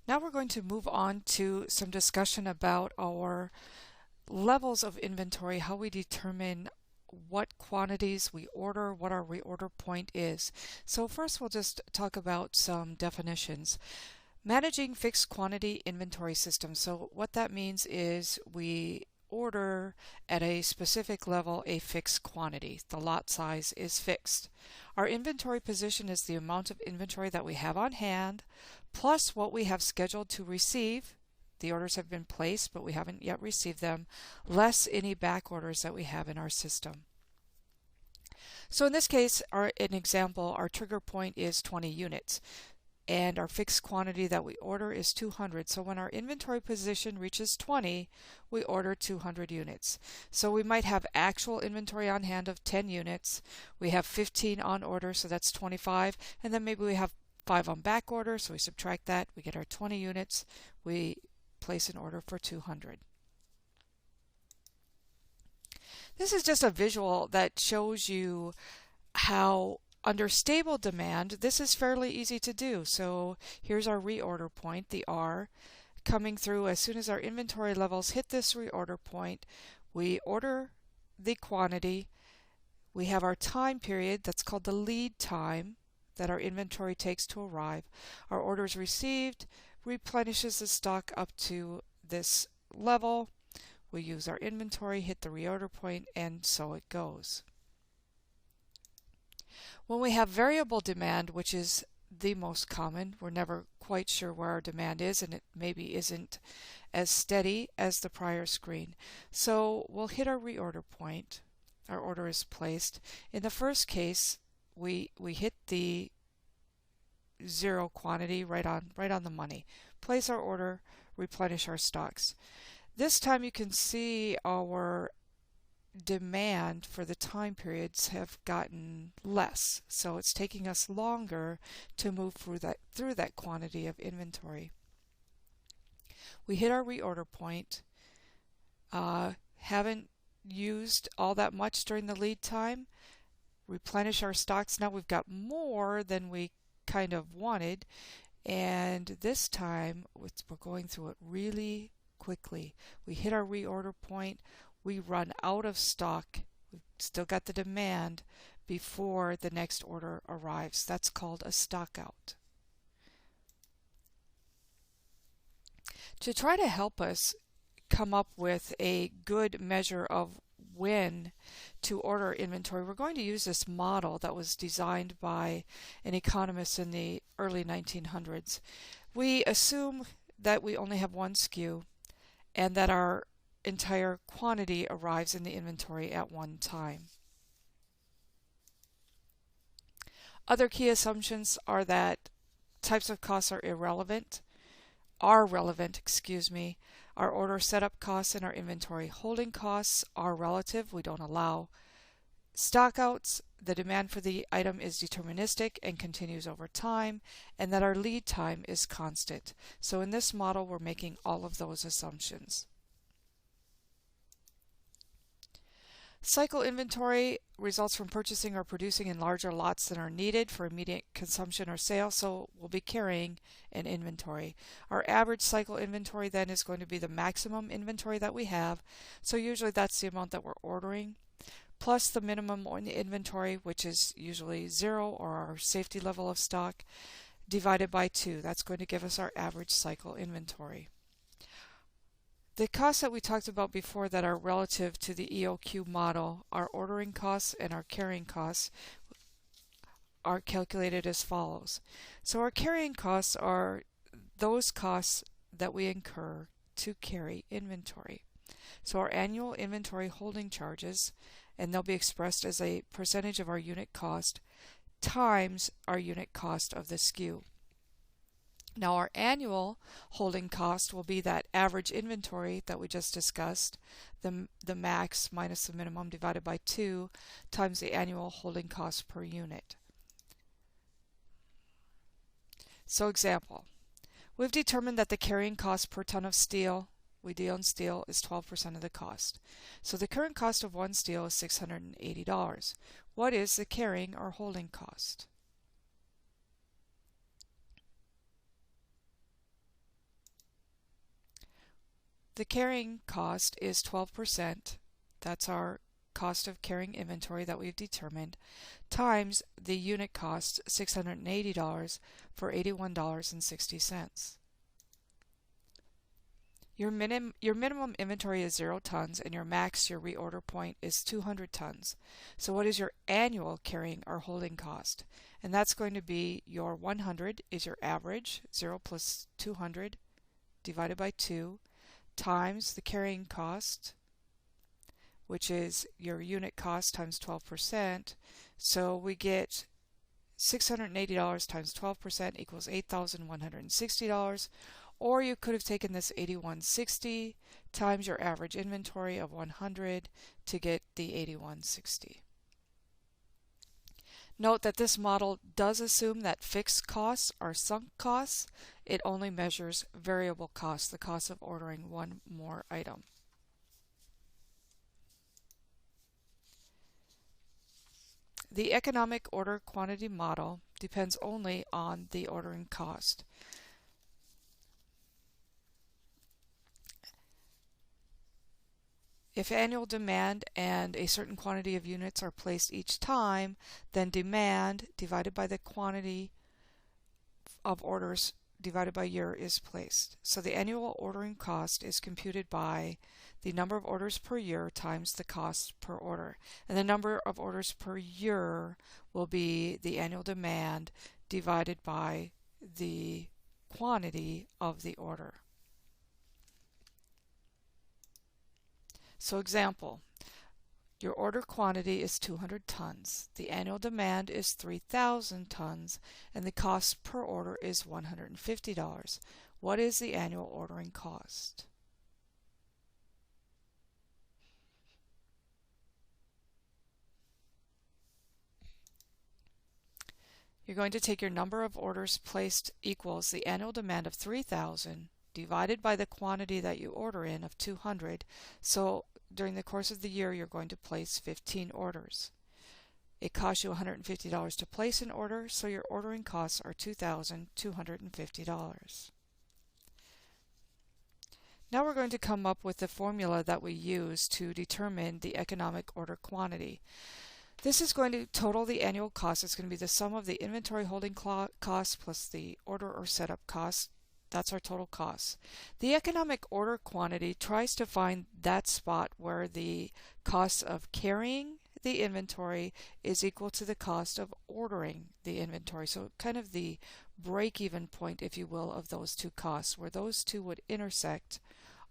Now we're going to move on to some discussion about our levels of inventory, how we determine what quantities we order, what our reorder point is. So first we'll just talk about some definitions. Managing fixed quantity inventory system. So what that means is we order at a specific level a fixed quantity. The lot size is fixed. Our inventory position is the amount of inventory that we have on hand plus what we have scheduled to receive. The orders have been placed but we haven't yet received them, less any back orders that we have in our system. So in this case, an example, our trigger point is 20 units. And our fixed quantity that we order is 200. So when our inventory position reaches 20, we order 200 units. So we might have actual inventory on hand of 10 units. We have 15 on order, so that's 25. And then maybe we have 5 on back order, so we subtract that. We get our 20 units. We place an order for 200. This is just a visual that shows you how under stable demand, this is fairly easy to do. So here's our reorder point, the R, coming through as soon as our inventory levels hit this reorder point. We order the quantity. We have our time period, that's called the lead time, that our inventory takes to arrive. Our order is received, replenishes the stock up to this level. We use our inventory, hit the reorder point, and so it goes. When we have variable demand, which is the most common, we're never quite sure where our demand is, and it maybe isn't as steady as the prior screen. So we'll hit our reorder point. Our order is placed. In the first case, we hit the zero quantity right on the money. Place our order, replenish our stocks. This time you can see our demand for the time periods have gotten less, so it's taking us longer to move through that quantity of inventory. We hit our reorder point, haven't used all that much during the lead time, replenish our stocks. Now we've got more than we kind of wanted, and this time we're going through it really quickly. We hit our reorder point, we run out of stock, we've still got the demand before the next order arrives. That's called a stock out. To try to help us come up with a good measure of when to order inventory, we're going to use this model that was designed by an economist in the early 1900s. We assume that we only have one SKU and that our entire quantity arrives in the inventory at one time. Other key assumptions are that types of costs are relevant. Our order setup costs and our inventory holding costs are relative. We don't allow stockouts. The demand for the item is deterministic and continues over time, and that our lead time is constant. So in this model, we're making all of those assumptions. Cycle inventory results from purchasing or producing in larger lots than are needed for immediate consumption or sale, so we'll be carrying an inventory. Our average cycle inventory then is going to be the maximum inventory that we have, so usually that's the amount that we're ordering, plus the minimum on the inventory, which is usually 0 or our safety level of stock, divided by 2. That's going to give us our average cycle inventory. The costs that we talked about before that are relative to the EOQ model, our ordering costs and our carrying costs, are calculated as follows. So our carrying costs are those costs that we incur to carry inventory. So our annual inventory holding charges, and they'll be expressed as a percentage of our unit cost times our unit cost of the SKU. Now our annual holding cost will be that average inventory that we just discussed, the max minus the minimum divided by 2 times the annual holding cost per unit. So example, we've determined that the carrying cost per ton of steel, we deal in steel, is 12% of the cost. So the current cost of one steel is $680. What is the carrying or holding cost? The carrying cost is 12%. That's our cost of carrying inventory that we've determined, times the unit cost, $680 for $81.60. Your minimum inventory is 0 tons, and your reorder point is 200 tons. So what is your annual carrying or holding cost? And that's going to be your 100 is your average, 0 plus 200 divided by 2, times the carrying cost, which is your unit cost times 12%. So we get $680 times 12% equals $8,160. Or you could have taken this 8160 times your average inventory of 100 to get the 8160. Note that this model does assume that fixed costs are sunk costs. It only measures variable costs, the cost of ordering one more item. The economic order quantity model depends only on the ordering cost. If annual demand and a certain quantity of units are placed each time, then demand divided by the quantity of orders divided by year is placed. So the annual ordering cost is computed by the number of orders per year times the cost per order. And the number of orders per year will be the annual demand divided by the quantity of the order. So example, your order quantity is 200 tons, the annual demand is 3,000 tons, and the cost per order is $150. What is the annual ordering cost? You're going to take your number of orders placed equals the annual demand of 3,000 divided by the quantity that you order in of 200. So during the course of the year, you're going to place 15 orders. It costs you $150 to place an order, so your ordering costs are $2,250. Now we're going to come up with the formula that we use to determine the economic order quantity. This is going to total the annual cost. It's going to be the sum of the inventory holding cost plus the order or setup cost. That's our total cost. The economic order quantity tries to find that spot where the cost of carrying the inventory is equal to the cost of ordering the inventory. So kind of the break-even point, if you will, of those two costs, where those two would intersect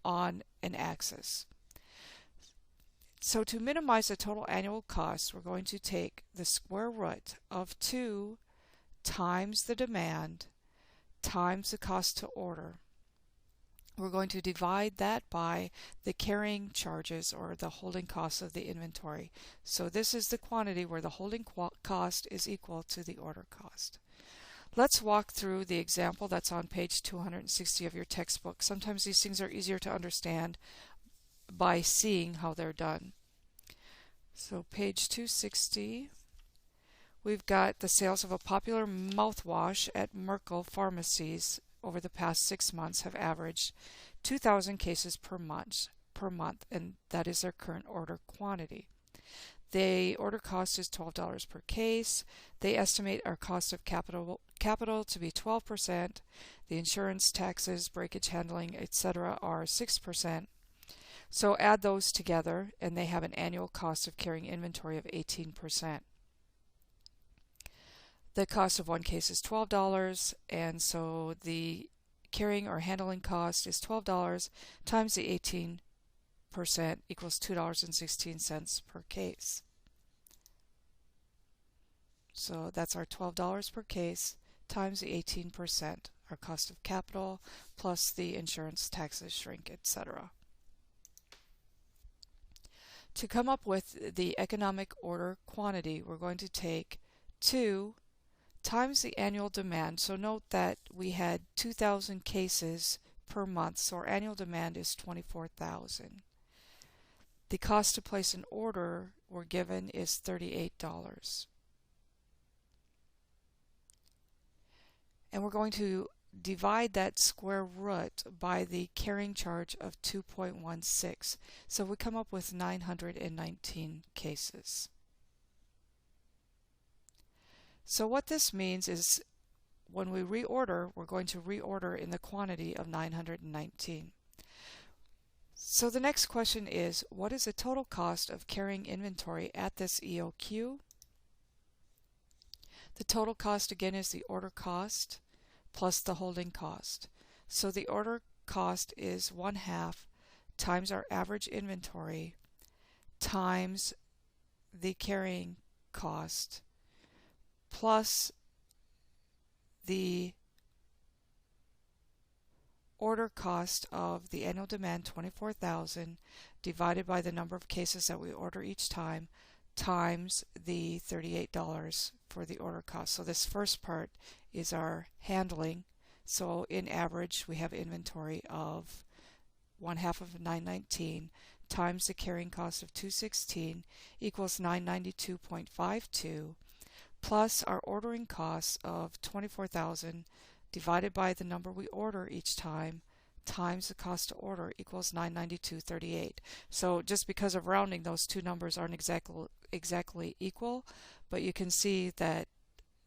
on an axis. So to minimize the total annual cost, we're going to take the square root of 2 times the demand times the cost to order. We're going to divide that by the carrying charges or the holding costs of the inventory. So this is the quantity where the holding cost is equal to the order cost. Let's walk through the example that's on page 260 of your textbook. Sometimes these things are easier to understand by seeing how they're done. So page 260. We've got the sales of a popular mouthwash at Merkel pharmacies over the past 6 months have averaged 2,000 cases per month, and that is their current order quantity. The order cost is $12 per case. They estimate our cost of capital to be 12%. The insurance, taxes, breakage handling, etc. are 6%. So add those together, and they have an annual cost of carrying inventory of 18%. The cost of one case is $12, and so the carrying or handling cost is $12 times the 18% equals $2.16 per case. So that's our $12 per case times the 18%, our cost of capital, plus the insurance, taxes, shrink, etc. To come up with the economic order quantity, we're going to take 2 times the annual demand. So note that we had 2,000 cases per month, so our annual demand is 24,000. The cost to place an order we're given is $38. And we're going to divide that square root by the carrying charge of 2.16. So we come up with 919 cases. So what this means is when we reorder, we're going to reorder in the quantity of 919. So the next question is, what is the total cost of carrying inventory at this EOQ? The total cost again is the order cost plus the holding cost. So the order cost is 1/2 times our average inventory times the carrying cost plus the order cost of the annual demand 24,000 divided by the number of cases that we order each time times the $38 for the order cost. So this first part is our handling. So in average we have inventory of 1/2 of 919 times the carrying cost of 216 equals 992.52 plus our ordering costs of 24,000 divided by the number we order each time times the cost to order equals 992.38. So just because of rounding, those two numbers aren't exactly equal, but you can see that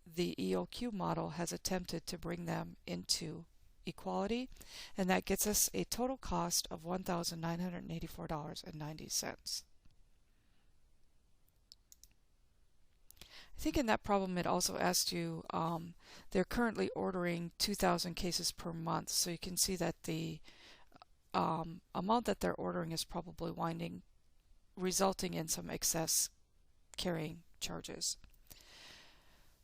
the EOQ model has attempted to bring them into equality, and that gets us a total cost of $1,984.90. I think in that problem it also asked you, they're currently ordering 2,000 cases per month, so you can see that the amount that they're ordering is probably resulting in some excess carrying charges.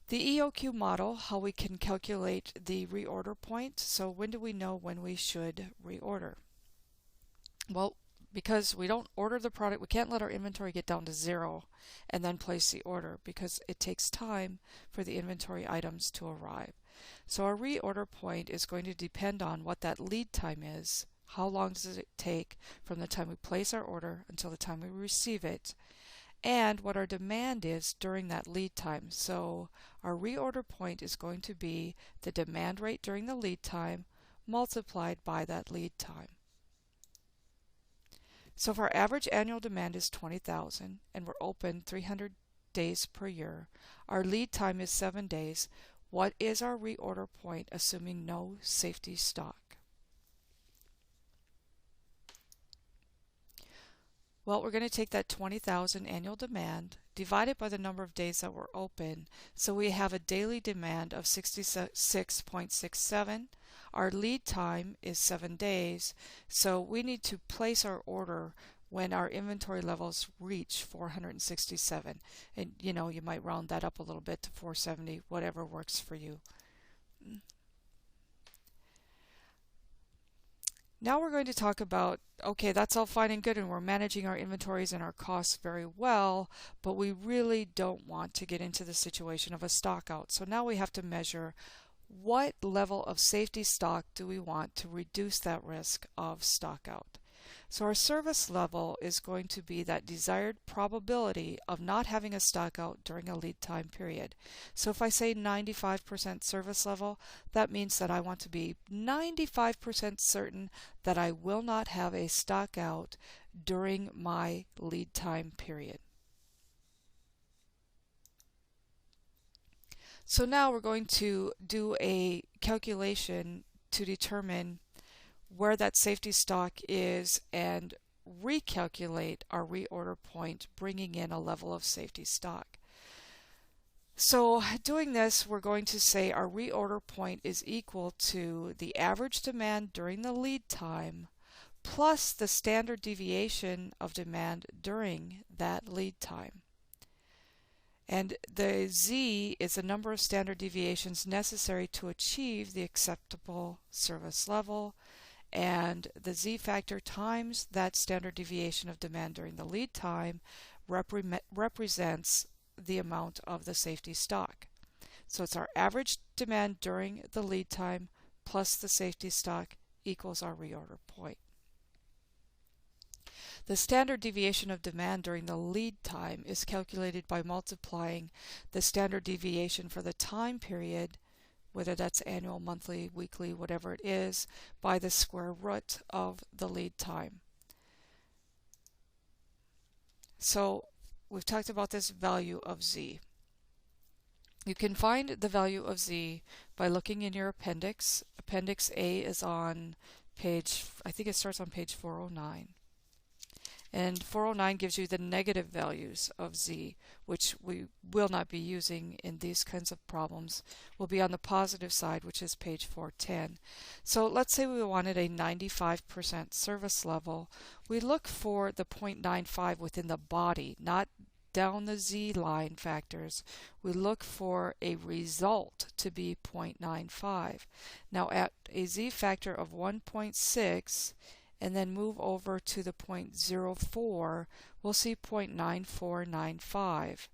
The EOQ model, how we can calculate the reorder point. So when do we know when we should reorder? Well, because we don't order the product, we can't let our inventory get down to 0 and then place the order because it takes time for the inventory items to arrive. So our reorder point is going to depend on what that lead time is. How long does it take from the time we place our order until the time we receive it, and what our demand is during that lead time. So our reorder point is going to be the demand rate during the lead time multiplied by that lead time. So if our average annual demand is 20,000 and we're open 300 days per year, our lead time is 7 days, what is our reorder point assuming no safety stock? Well, we're going to take that 20,000 annual demand, divide it by the number of days that we're open, so we have a daily demand of 66.67. Our lead time is 7 days, so we need to place our order when our inventory levels reach 467. And you know, you might round that up a little bit to 470, whatever works for you. Now we're going to talk about, okay, that's all fine and good and we're managing our inventories and our costs very well, but we really don't want to get into the situation of a stock out. So now we have to measure what level of safety stock do we want to reduce that risk of stock out. So our service level is going to be that desired probability of not having a stock out during a lead time period. So if I say 95% service level, that means that I want to be 95% certain that I will not have a stock out during my lead time period. So now we're going to do a calculation to determine where that safety stock is and recalculate our reorder point, bringing in a level of safety stock. So doing this, we're going to say our reorder point is equal to the average demand during the lead time plus the standard deviation of demand during that lead time. And the Z is the number of standard deviations necessary to achieve the acceptable service level, and the Z factor times that standard deviation of demand during the lead time represents the amount of the safety stock. So it's our average demand during the lead time plus the safety stock equals our reorder point. The standard deviation of demand during the lead time is calculated by multiplying the standard deviation for the time period whether that's annual, monthly, weekly, whatever it is, by the square root of the lead time. So we've talked about this value of Z. You can find the value of Z by looking in your appendix. Appendix A is on page, I think it starts on page 409. And 409 gives you the negative values of Z, which we will not be using in these kinds of problems. We'll be on the positive side, which is page 410. So let's say we wanted a 95% service level. We look for the 0.95 within the body, not down the Z line factors. We look for a result to be 0.95. Now at a Z factor of 1.6, and then move over to the 0.04, we'll see 0.9495.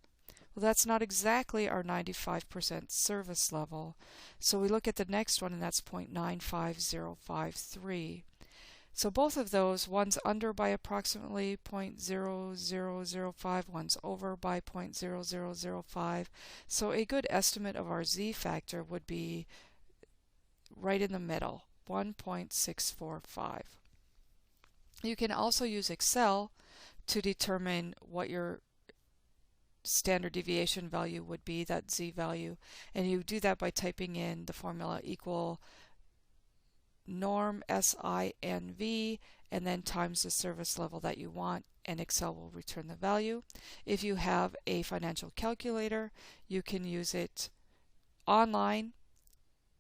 Well, that's not exactly our 95% service level. So we look at the next one, and that's 0.95053. So both of those, one's under by approximately 0.0005, one's over by 0.0005. So a good estimate of our Z factor would be right in the middle, 1.645. You can also use Excel to determine what your standard deviation value would be, that Z value, and you do that by typing in the formula equal norm SINV and then times the service level that you want, and Excel will return the value. If you have a financial calculator, you can use it online.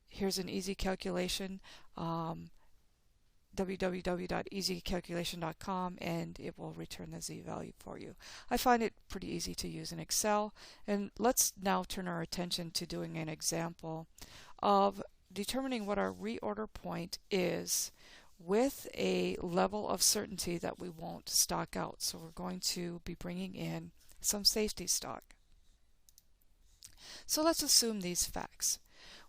Here's an easy calculation. www.easycalculation.com, and it will return the Z value for you. I find it pretty easy to use in Excel. And let's now turn our attention to doing an example of determining what our reorder point is with a level of certainty that we won't stock out. So we're going to be bringing in some safety stock. So let's assume these facts.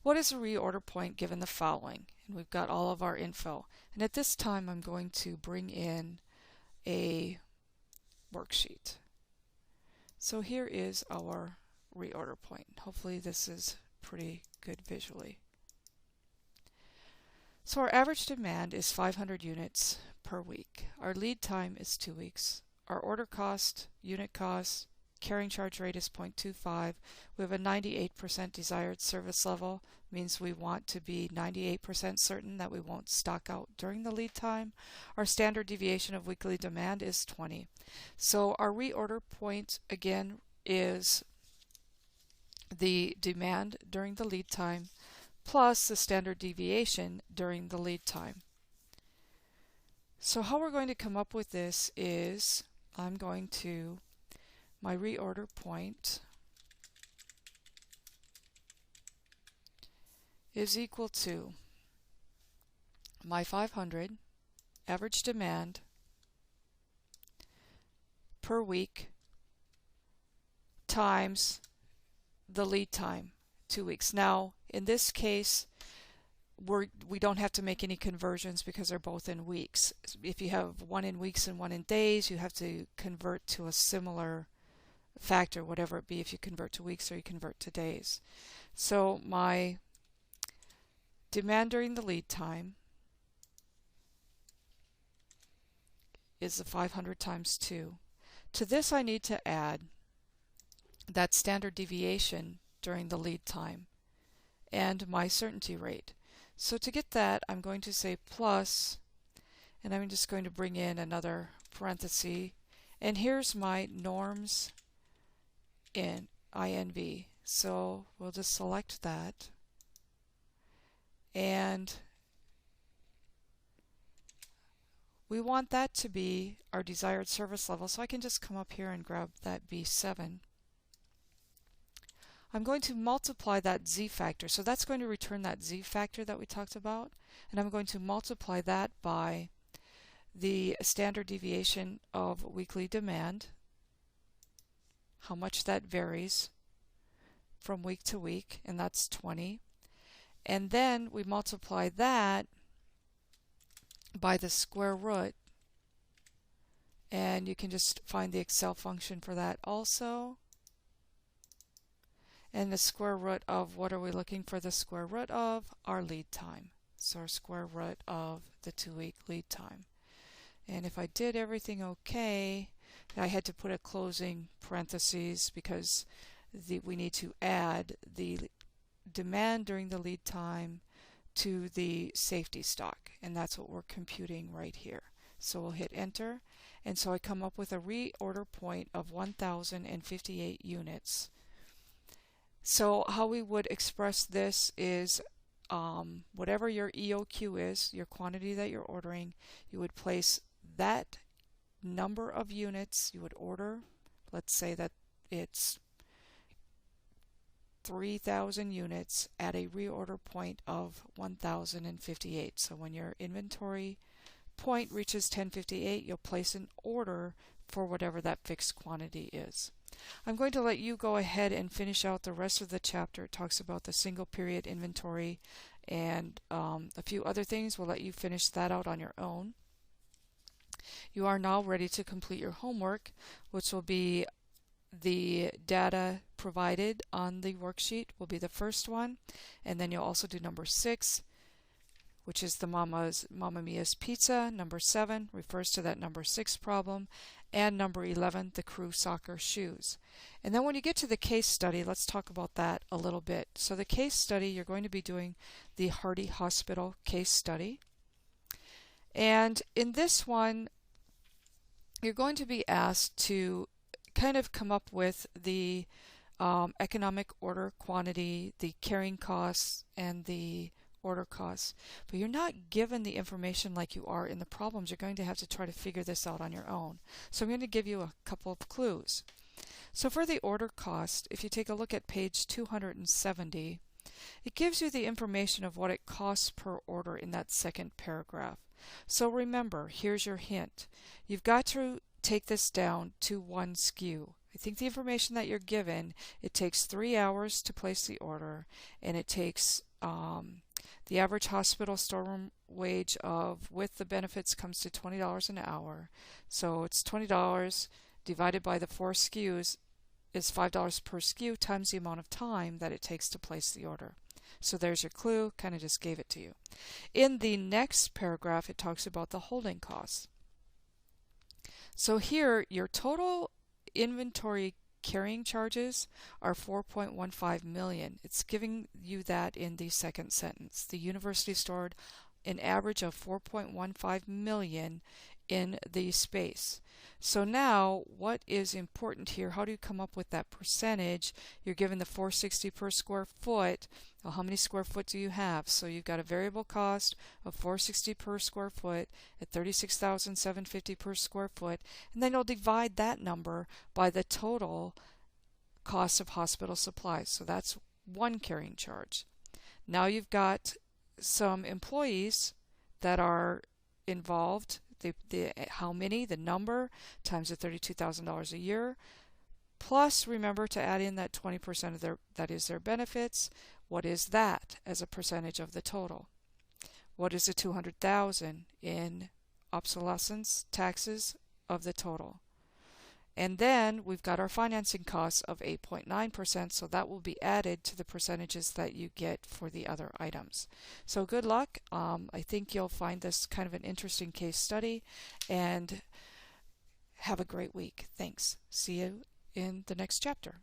What is a reorder point given the following? And we've got all of our info. And at this time, I'm going to bring in a worksheet. So here is our reorder point. Hopefully this is pretty good visually. So our average demand is 500 units per week. Our lead time is 2 weeks. Our order cost, unit cost, carrying charge rate is 0.25. We have a 98% desired service level, means we want to be 98% certain that we won't stock out during the lead time. Our standard deviation of weekly demand is 20. So our reorder point again is the demand during the lead time plus the standard deviation during the lead time. So how we're going to come up with this is I'm going to my reorder point is equal to my 500 average demand per week times the lead time, 2 weeks. Now, in this case, we don't have to make any conversions because they're both in weeks. If you have one in weeks and one in days, you have to convert to a similar factor, whatever it be, if you convert to weeks or you convert to days. So my demand during the lead time is the 500 times 2. To this I need to add that standard deviation during the lead time and my certainty rate. So to get that, I'm going to say plus, and I'm just going to bring in another parenthesis, and here's my norms in INV. So we'll just select that, and we want that to be our desired service level, so I can just come up here and grab that B7. I'm going to multiply that Z factor, so that's going to return that Z factor that we talked about, and I'm going to multiply that by the standard deviation of weekly demand, how much that varies from week to week, and that's 20. And then we multiply that by the square root, and you can just find the Excel function for that also. And the square root of, what are we looking for the square root of? Our lead time. So our square root of the 2-week lead time. And if I did everything okay, I had to put a closing parentheses because we need to add the demand during the lead time to the safety stock, and that's what we're computing right here. So we'll hit enter, and so I come up with a reorder point of 1,058 units. So how we would express this is whatever your EOQ is, your quantity that you're ordering, you would place that number of units you would order. Let's say that it's 3,000 units at a reorder point of 1,058. So when your inventory point reaches 1058, you'll place an order for whatever that fixed quantity is. I'm going to let you go ahead and finish out the rest of the chapter. It talks about the single period inventory and a few other things. We'll let you finish that out on your own. You are now ready to complete your homework, which will be the data provided on the worksheet will be the first one, and then you'll also do number 6, which is the Mamma Mia's pizza. Number 7 refers to that number 6 problem, and number 11, the crew soccer shoes. And then when you get to the case study, let's talk about that a little bit. So the case study, you're going to be doing the Hardy Hospital case study, and in this one you're going to be asked to kind of come up with the economic order quantity, the carrying costs, and the order costs. But you're not given the information like you are in the problems. You're going to have to try to figure this out on your own. So I'm going to give you a couple of clues. So for the order cost, if you take a look at page 270, it gives you the information of what it costs per order in that second paragraph. So remember, here's your hint. You've got to take this down to one SKU. I think the information that you're given, it takes 3 hours to place the order, and it takes the average hospital storeroom wage of, with the benefits, comes to $20 an hour. So it's $20 divided by the 4 SKUs is $5 per SKU times the amount of time that it takes to place the order. So there's your clue, kind of just gave it to you. In the next paragraph, it talks about the holding costs. So here, your total inventory carrying charges are $4.15 million. It's giving you that in the second sentence. The university stored an average of $4.15 million in the space. So now, what is important here? How do you come up with that percentage? You're given the $460 per square foot. Well, how many square foot do you have? So you've got a variable cost of $460 per square foot at $36,750 per square foot, and then you'll divide that number by the total cost of hospital supplies. So that's one carrying charge. Now you've got some employees that are involved. How many, the number, times the $32,000 a year, plus remember to add in that 20% of that is their benefits. What is that as a percentage of the total? What is the $200,000 in obsolescence taxes of the total? And then we've got our financing costs of 8.9%, so that will be added to the percentages that you get for the other items. So good luck. I think you'll find this kind of an interesting case study, and have a great week. Thanks. See you in the next chapter.